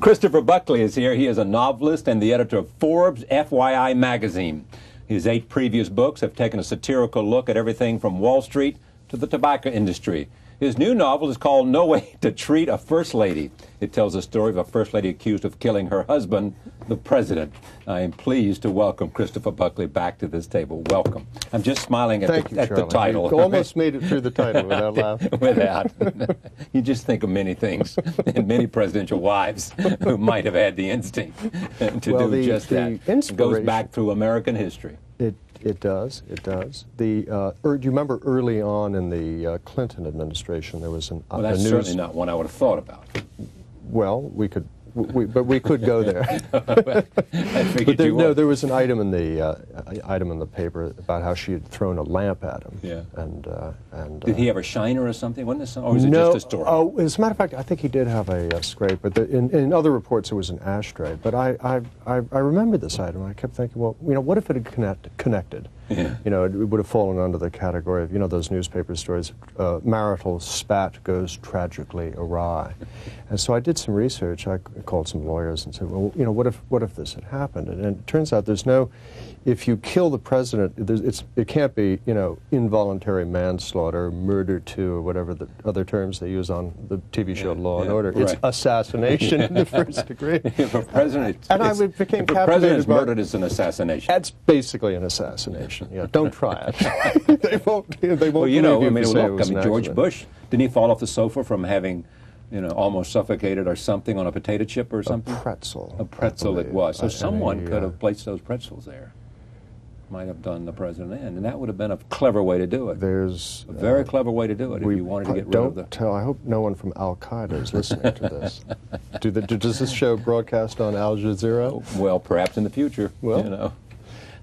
Christopher Buckley is here. He is a novelist and the editor of Forbes FYI magazine. His 8 previous books have taken a satirical look at everything from Wall Street to the tobacco industry. His new novel is called No Way to Treat a First Lady. It tells the story of a first lady accused of killing her husband, the president. I am pleased to welcome Christopher Buckley back to this table. Welcome. I'm just smiling at the title. You almost made it through the title without laughing. Without. You just think of many things and many presidential wives who might have had the instinct to do just that. It goes back through American history. It does. It does. Do you remember early on in the Clinton administration there was well, that's certainly not one I would have thought about. Well, we could go there. But there was an item in the paper about how she had thrown a lamp at him. Yeah. And did he have a shiner or something? Wasn't this, or was it no, just a story? Oh, as a matter of fact, I think he did have a scrape. But in other reports, it was an ashtray. But I remember this item. I kept thinking, well, what if it had connected? Yeah. It would have fallen under the category of, those newspaper stories, marital spat goes tragically awry. And so I did some research. I called some lawyers and said, well, what if this had happened? And it turns out if you kill the president, it can't be, involuntary manslaughter, murder too, or whatever the other terms they use on the TV show Law and Order. Right. It's assassination in the first degree. If a president, became if a president is murdered, it's an assassination. That's basically an assassination. Don't try it. They won't. Well, George Bush, didn't he fall off the sofa from having, almost suffocated or something on a potato chip or something? A pretzel. A pretzel it was. So someone could have placed those pretzels there. Might have done the president in, and that would have been a clever way to do it. There's a very clever way to do it if you wanted to get rid of the... I hope no one from Al-Qaeda is listening to this. Does this show broadcast on Al Jazeera? Well, perhaps in the future,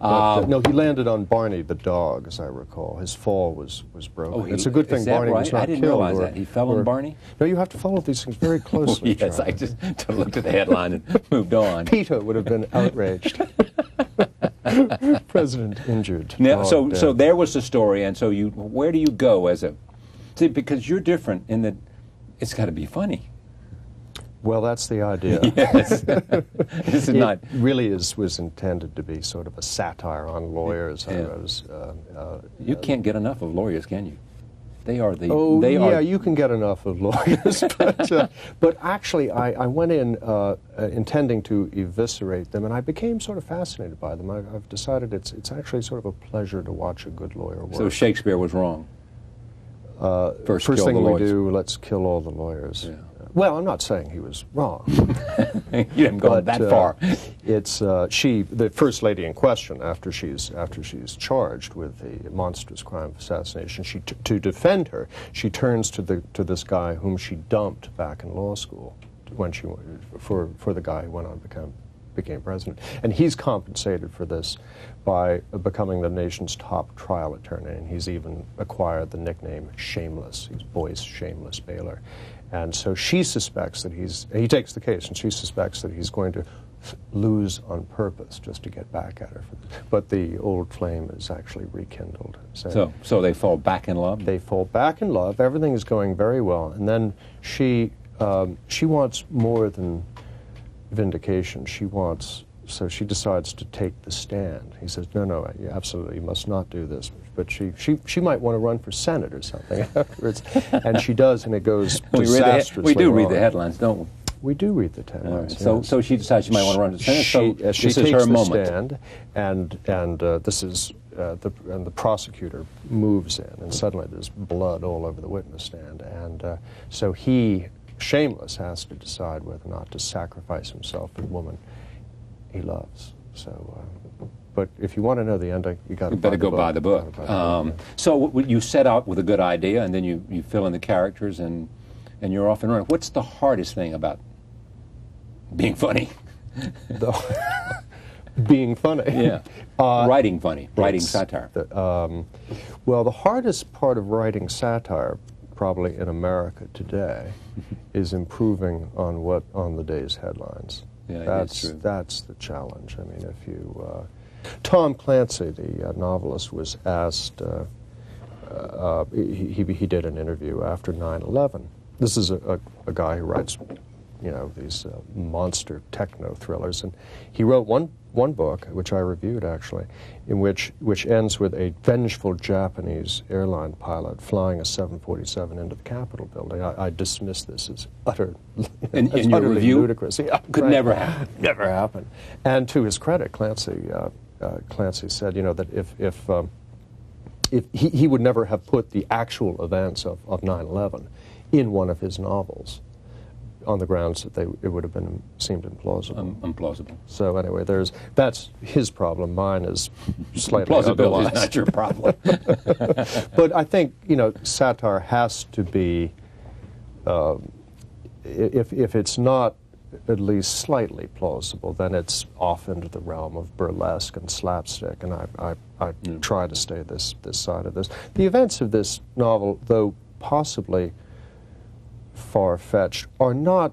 But, no, he landed on Barney the dog, as I recall. His fall was broken. It's a good thing Barney was not killed. I didn't realize that. He fell on Barney? No, you have to follow these things very closely. Yes, I just looked at the headline and moved on. PETA would have been outraged. President injured. Now, so there was the story, and so where do you go as a... See, because you're different in that it's got to be funny. Well, that's the idea. Yes. This is not really was intended to be sort of a satire on lawyers. Yeah. You can't get enough of lawyers, can you? They are the. Oh, you can get enough of lawyers, but actually, I went in intending to eviscerate them, and I became sort of fascinated by them. I've decided it's actually sort of a pleasure to watch a good lawyer work. So Shakespeare was wrong. First thing we do, let's kill all the lawyers. Yeah. Well, I'm not saying he was wrong. You haven't gone that far. It's the first lady in question, after she's charged with the monstrous crime of assassination. To defend her, she turns to this guy whom she dumped back in law school when for the guy who went on became president, and he's compensated for this by becoming the nation's top trial attorney, and he's even acquired the nickname Shameless. He's Boyce Shameless Baylor. And so she suspects that he takes the case, and she suspects that he's going to lose on purpose just to get back at her. But the old flame is actually rekindled. So they fall back in love? They fall back in love. Everything is going very well. And then she wants more than vindication. So she decides to take the stand. He says, no, you absolutely must not do this. But she might want to run for Senate or something afterwards. And she does, and it goes disastrously We do read wrong. the headlines, don't we? We do read the headlines. Right. Yes. So she decides she might want to run for Senate, she this takes is her the moment. stand, and this is the prosecutor moves in, and suddenly there's blood all over the witness stand. And so he, Shameless, has to decide whether or not to sacrifice himself for the woman he loves. So, but if you want to know the ending, you better go buy the book. So you set out with a good idea, and then you fill in the characters, and you're off and running. What's the hardest thing about being funny? Being funny. Yeah. Writing funny. Writing satire. Well, the hardest part of writing satire, probably in America today, is improving on the day's headlines. Yeah, that's true. That's the challenge. I mean, if you Tom Clancy, the novelist, was asked. He did an interview after 9/11. This is a guy who writes these monster techno thrillers. And he wrote one book, which I reviewed actually, which ends with a vengeful Japanese airline pilot flying a 747 into the Capitol building. I dismiss this as in your review, ludicrous. Yeah, could never happen. Never happen. And to his credit, Clancy said, that if he would never have put the actual events of 9/11 in one of his novels, on the grounds that it would have seemed implausible. Implausible. So anyway, that's his problem. Mine is slightly Plausibility otherwise. is not your problem. But I think satire has to be, if it's not at least slightly plausible, then it's off into the realm of burlesque and slapstick. And I try to stay this side of this. The events of this novel, though possibly far-fetched, are not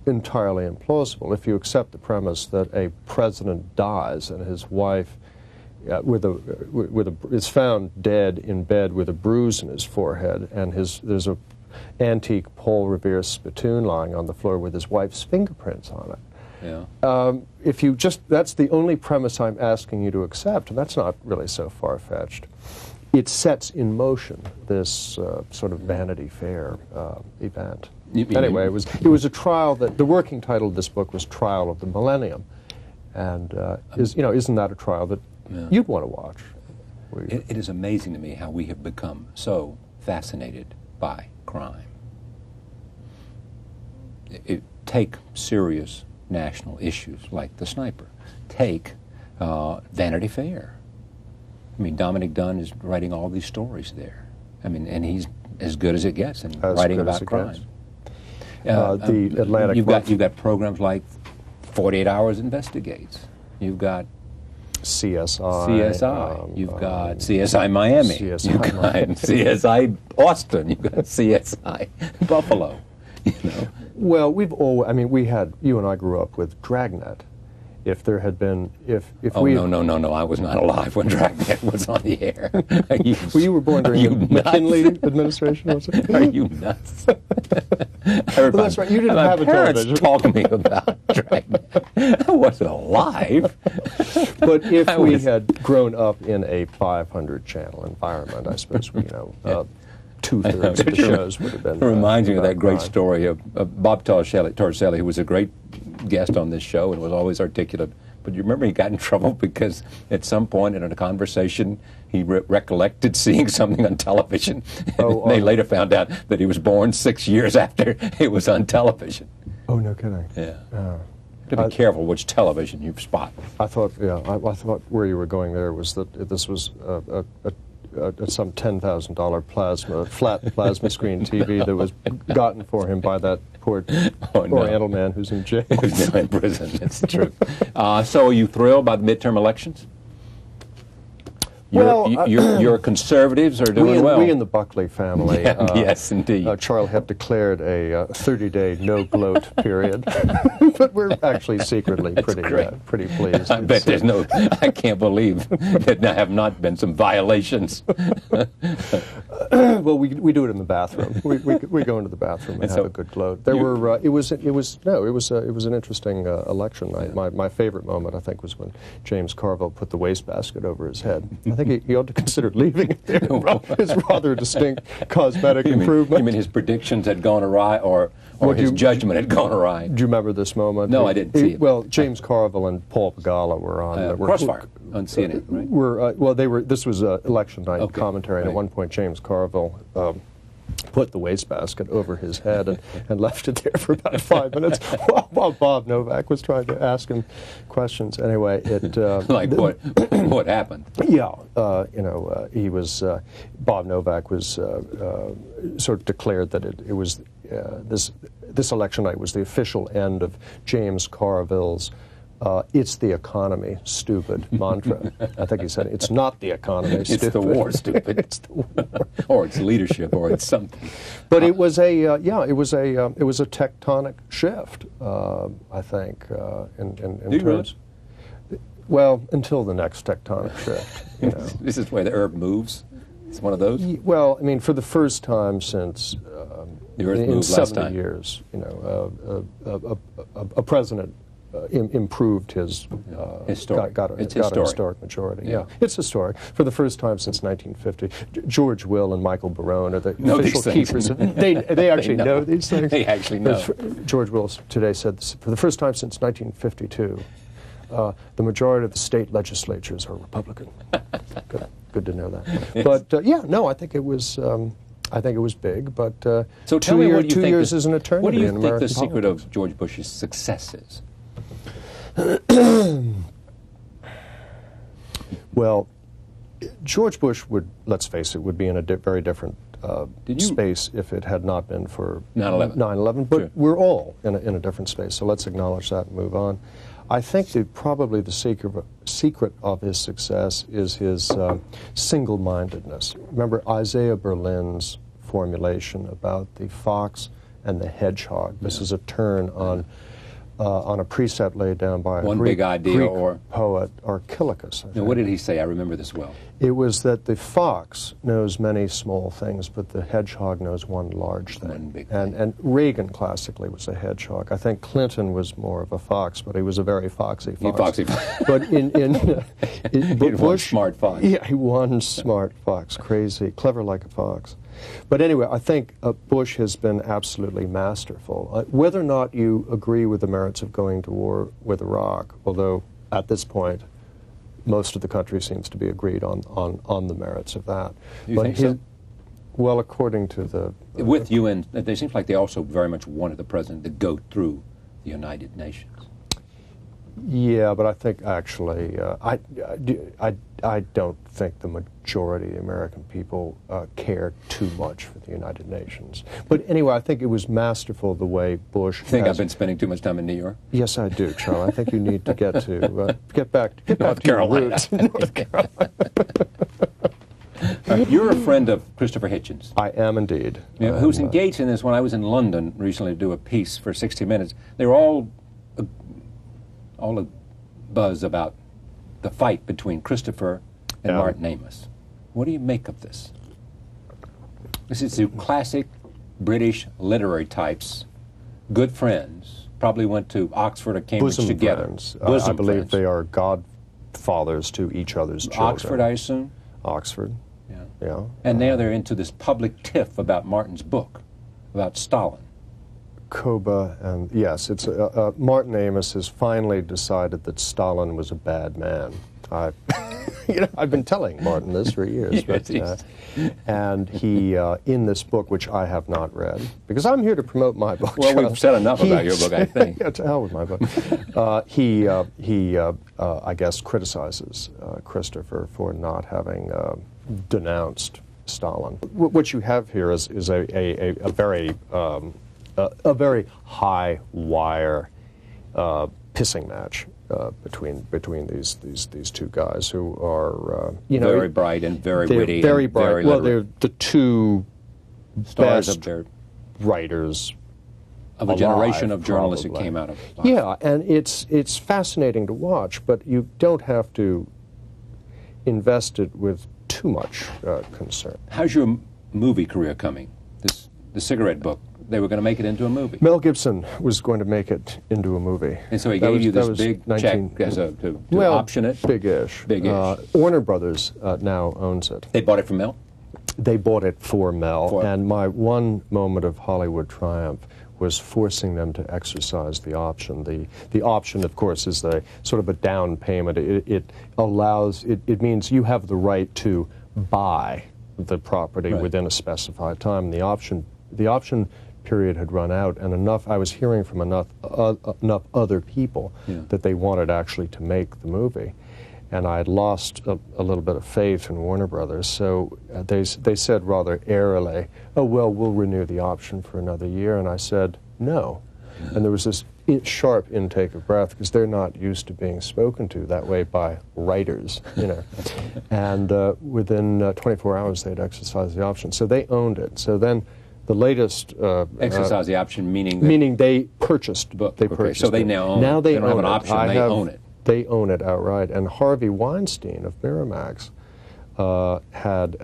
entirely implausible if you accept the premise that a president dies and his wife is found dead in bed with a bruise in his forehead, and there's a antique Paul Revere spittoon lying on the floor with his wife's fingerprints on it. Yeah. That's the only premise I'm asking you to accept, and that's not really so far-fetched. It sets in motion this sort of Vanity Fair event. Anyway, it was a trial that the working title of this book was Trial of the Millennium, and isn't that a trial that you'd want to watch? It is amazing to me how we have become so fascinated by crime. Take serious national issues like the sniper. Take Vanity Fair. I mean, Dominic Dunn is writing all these stories there. I mean, and he's as good as it gets in writing about crime. The Atlantic. You've got programs like 48 Hours Investigates. You've got CSI. You've got CSI Miami. You've got CSI Austin. You've got CSI Buffalo. Well, you and I grew up with Dragnet. If there had been, no, I was not alive when Dragnet was on the air. Well, you were born during the McKinley administration, was it? Are you nuts? Well, that's right. You didn't have a television. My parents talked to me about Dragnet. I wasn't alive. But if we had grown up in a 500-channel environment, I suppose two-thirds of the shows would have been. It reminds me of that great story of Bob Torricelli, who was a great guest on this show and was always articulate. But you remember he got in trouble because at some point in a conversation he recollected seeing something on television. And they later found out that he was born 6 years after it was on television. Oh, no kidding. Yeah. To be careful which television you spot. I thought where you were going there was that this was some $10,000 flat plasma screen TV that was gotten for him by that poor Oriental man who's in jail. Who's now in prison. It's true. So are you thrilled by the midterm elections? Your conservatives are doing well. We in the Buckley family, yes, indeed. Charlie have declared a 30-day no-gloat period, but we're actually secretly pretty pleased. I bet I can't believe that there have not been some violations. Well, we do it in the bathroom. We go into the bathroom and have a good gloat. There were it was an interesting election night. My favorite moment, I think, was when James Carville put the wastebasket over his head. I think he ought to consider leaving it there. It's rather a distinct cosmetic improvement. You mean his predictions had gone awry, or his judgment had gone awry? Do you remember this moment? No, I didn't see it. Well, James Carville and Paul Pagala were on Crossfire on CNN, right? This was election night commentary, and at one point James Carville put the wastebasket over his head and left it there for about 5 minutes while Bob Novak was trying to ask him questions. Anyway, what happened? Yeah, he was Bob Novak was sort of declared that it was this election night was the official end of James Carville's "It's the economy, stupid" mantra. I think he said, "It's not the economy, stupid. It's the war, stupid." It's the war, or it's leadership, or it's something. But it was a tectonic shift. I think in terms. Really? Well, until the next tectonic shift. This is where the herb moves. It's one of those? Well, I mean, for the first time since The Earth in moved last 70 time. years, you know, a president improved his Historic. got a It's historic majority. Yeah, it's historic. For the first time since 1950, George Will and Michael Barone are the Know these official things. keepers. They actually know. know these things. They actually know. George Will today said, for the first time since 1952, the majority of the state legislatures are Republican. Good to know that. Yes. But yeah, no, I think it was. I think it was big, but So tell me, what do you 2 think years the, is an eternity what do you in think American the secret politics. of George Bush's success is? Well, George Bush would, let's face it, would be in a very different space if it had not been for 9/11. But Sure. we're all in a different space, so let's acknowledge that and move on. I think that probably the secret of his success is his single-mindedness. Remember Isaiah Berlin's formulation about the fox and the hedgehog. This is a turn on a precept laid down by a Greek poet, Archilochus. Now, what did he say? I remember this well. It was that the fox knows many small things, but the hedgehog knows one large thing. One big thing. And Reagan classically was a hedgehog. I think Clinton was more of a fox, but he was a very foxy fox. But Bush, one smart fox. Yeah, he one smart fox, crazy, clever like a fox. But anyway, I think Bush has been absolutely masterful. Whether or not you agree with the merits of going to war with Iraq, although at this point most of the country seems to be agreed on the merits of that. You think so? Well, according to the... With UN, it seems like they also very much wanted the president to go through the United Nations. Yeah, but I think actually, I don't think the majority of the American people care too much for the United Nations. But anyway, I think it was masterful the way Bush. You think I've been spending too much time in New York? Yes, I do, Charlie. I think you need to get back to North Carolina. Your roots. North Carolina. You're a friend of Christopher Hitchens. I am indeed. Who's engaged in this. When I was in London recently to do a piece for 60 Minutes, they were all a buzz about the fight between Christopher and Martin Amis. What do you make of this? This is two classic British literary types, good friends, probably went to Oxford or Cambridge Bosom together. Friends. Bosom I believe friends. they are godfathers to each other's children. Oxford, I assume? Oxford. Yeah. And now they're into this public tiff about Martin's book, about Stalin. Koba, and yes, it's Martin Amis has finally decided that Stalin was a bad man. I've been telling Martin this for years, and he, in this book, which I have not read, because I'm here to promote my book. Well, we've said enough about your book, I think. Yeah, to hell with my book. He I guess, criticizes Christopher for not having denounced Stalin. What you have here is a very high wire pissing match between these two guys who are very bright and very witty, very and bright. very well, literate. they're the two Stars best of their writers of a generation alive, of journalists probably. who came out of Yeah, and it's fascinating to watch, but you don't have to invest it with too much concern. How's your movie career coming? The cigarette book. They were going to make it into a movie. Mel Gibson was going to make it into a movie. And so he gave you this big check to option it? Big-ish. Big-ish. Warner Brothers now owns it. They bought it from Mel? They bought it for Mel, and my one moment of Hollywood triumph was forcing them to exercise the option. The option, of course, is the sort of a down payment. It allows, it means you have the right to buy the property within a specified time. The option period had run out, and I was hearing from enough other people that they wanted actually to make the movie. And I had lost a little bit of faith in Warner Brothers, so they said rather airily, "Oh, well, we'll renew the option for another year." And I said, "No." And there was this sharp intake of breath, because they're not used to being spoken to that way by writers, And within 24 hours, they'd exercised the option. So they owned it. So then the latest... exercise the option, meaning... Meaning they purchased. They purchased so they now own it. They don't have an option, they own it. They own it outright. And Harvey Weinstein of Miramax had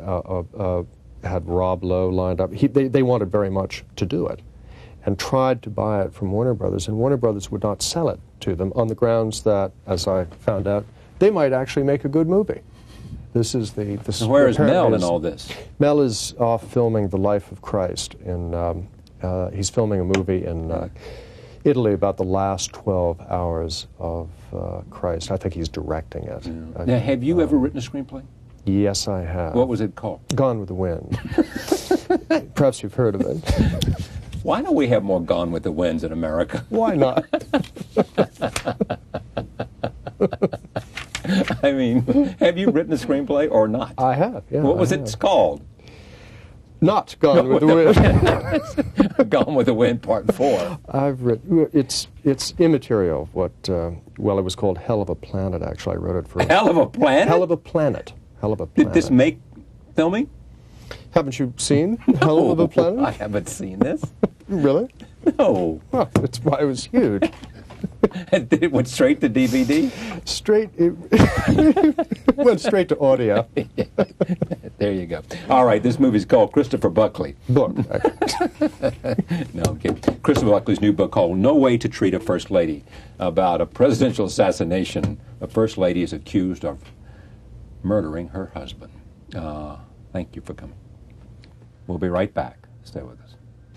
Rob Lowe lined up. They wanted very much to do it, and tried to buy it from Warner Brothers, and Warner Brothers would not sell it to them on the grounds that, as I found out, they might actually make a good movie. This is the. And where is Mel in all this? Mel is off filming The Life of Christ. He's filming a movie in Italy about the last 12 hours of Christ. I think he's directing it. Yeah. Now, have you ever written a screenplay? Yes, I have. What was it called? Gone with the Wind. Perhaps you've heard of it. Why don't we have more Gone with the Winds in America? Why not? I mean, have you written a screenplay or not? I have, yeah. What was it called? Not Gone with the Wind. Gone with the Wind Part 4. I've written, it's immaterial what, well, it was called Hell of a Planet, actually. I wrote it for... Hell of a Planet? Hell of a Planet. Hell of a Planet. Did this make filming? Haven't you seen Hell of a Planet? I haven't seen this. Really? No. Well, that's why it was huge. And it went straight to DVD? Straight, it went straight to audio. There you go. All right, this movie's called Christopher Buckley. Book. No, I'm kidding. Christopher Buckley's new book called No Way to Treat a First Lady, about a presidential assassination. A first lady is accused of murdering her husband. Thank you for coming. We'll be right back. Stay with us.